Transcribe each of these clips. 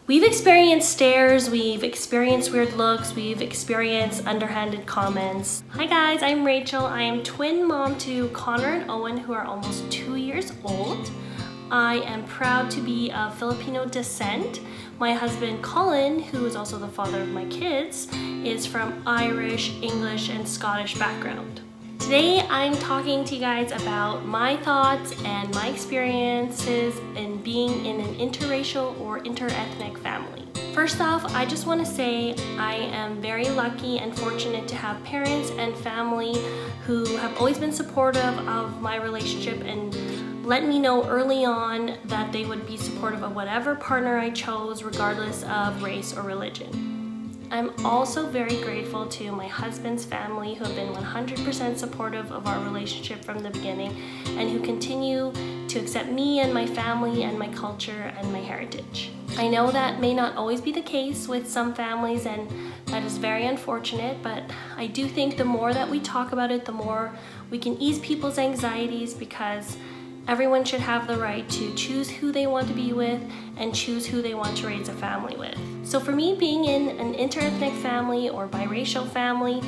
We've experienced stares, we've experienced weird looks, we've experienced underhanded comments. Hi guys, I'm Rachel. I am twin mom to Connor and Owen, who are almost 2 years old. I am proud to be of Filipino descent. My husband Colin, who is also the father of my kids, is from Irish, English, and Scottish background. Today I'm talking to you guys about my thoughts and my experiences in being in an interracial or interethnic family. First off, I just want to say I am very lucky and fortunate to have parents and family who have always been supportive of my relationship and let me know early on that they would be supportive of whatever partner I chose, regardless of race or religion. I'm also very grateful to my husband's family who have been 100% supportive of our relationship from the beginning and who continue to accept me and my family and my culture and my heritage. I know that may not always be the case with some families, and that is very unfortunate, but I do think the more that we talk about it, the more we can ease people's anxieties, because everyone should have the right to choose who they want to be with and choose who they want to raise a family with. So for me, being in an interethnic family or biracial family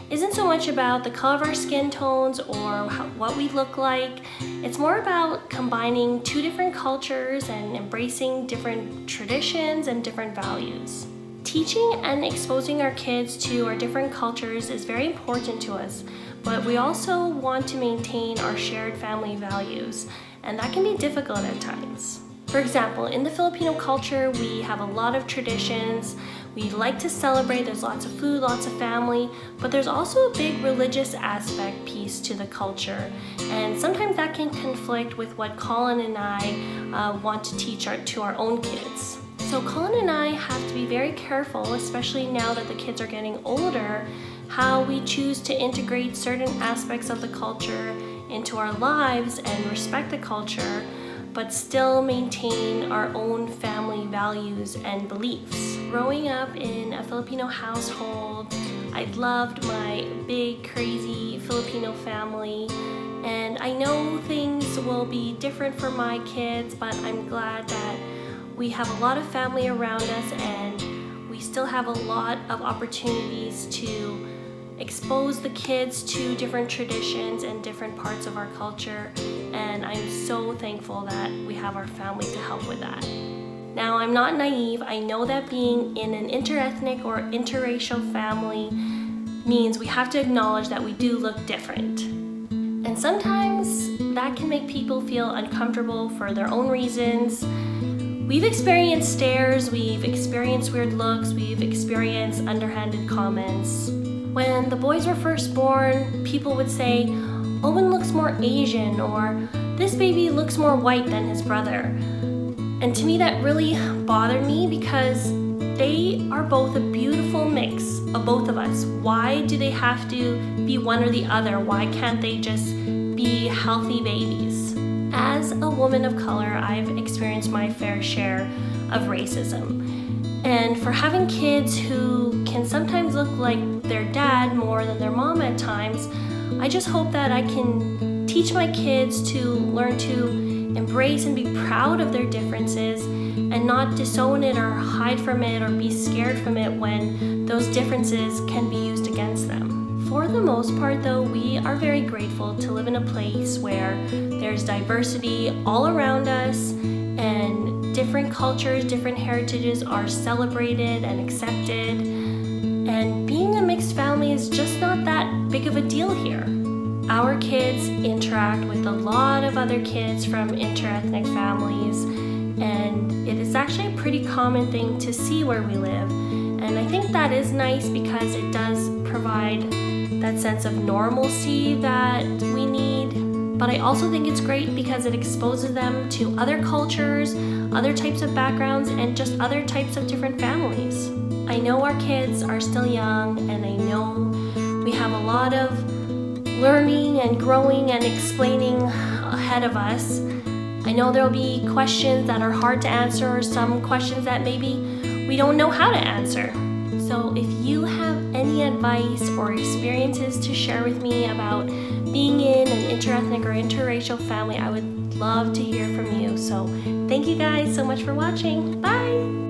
isn't so much about the color of our skin tones or what we look like. It's more about combining two different cultures and embracing different traditions and different values. Teaching and exposing our kids to our different cultures is very important to us, but we also want to maintain our shared family values, and that can be difficult at times. For example, in the Filipino culture, we have a lot of traditions. We like to celebrate, there's lots of food, lots of family, but there's also a big religious aspect piece to the culture, and sometimes that can conflict with what Colin and I want to teach to our own kids. So Colin and I have to be very careful, especially now that the kids are getting older, how we choose to integrate certain aspects of the culture into our lives and respect the culture, but still maintain our own family values and beliefs. Growing up in a Filipino household, I loved my big, crazy Filipino family, and I know things will be different for my kids, but I'm glad that we have a lot of family around us and we still have a lot of opportunities to expose the kids to different traditions and different parts of our culture, and I'm so thankful that we have our family to help with that. Now, I'm not naive. I know that being in an interethnic or interracial family means we have to acknowledge that we do look different. And sometimes that can make people feel uncomfortable for their own reasons. We've experienced stares, we've experienced weird looks, we've experienced underhanded comments. When the boys were first born, people would say, Owen looks more Asian, or this baby looks more white than his brother. And to me that really bothered me, because they are both a beautiful mix of both of us. Why do they have to be one or the other? Why can't they just be healthy babies? As a woman of color, I've experienced my fair share of racism. And for having kids who can sometimes look like their dad more than their mom at times, I just hope that I can teach my kids to learn to embrace and be proud of their differences and not disown it or hide from it or be scared from it when those differences can be used against them. For the most part though, we are very grateful to live in a place where there's diversity all around us and different cultures, different heritages are celebrated and accepted. And being a mixed family is just not that big of a deal here. Our kids interact with a lot of other kids from interethnic families, and it is actually a pretty common thing to see where we live. And I think that is nice because it does provide that sense of normalcy that we need. But I also think it's great because it exposes them to other cultures, other types of backgrounds, and just other types of different families. I know our kids are still young, and I know we have a lot of learning and growing and explaining ahead of us. I know there'll be questions that are hard to answer, or some questions that maybe we don't know how to answer. So if you have any advice or experiences to share with me about being in an interethnic or interracial family, I would love to hear from you. So thank you guys so much for watching. Bye!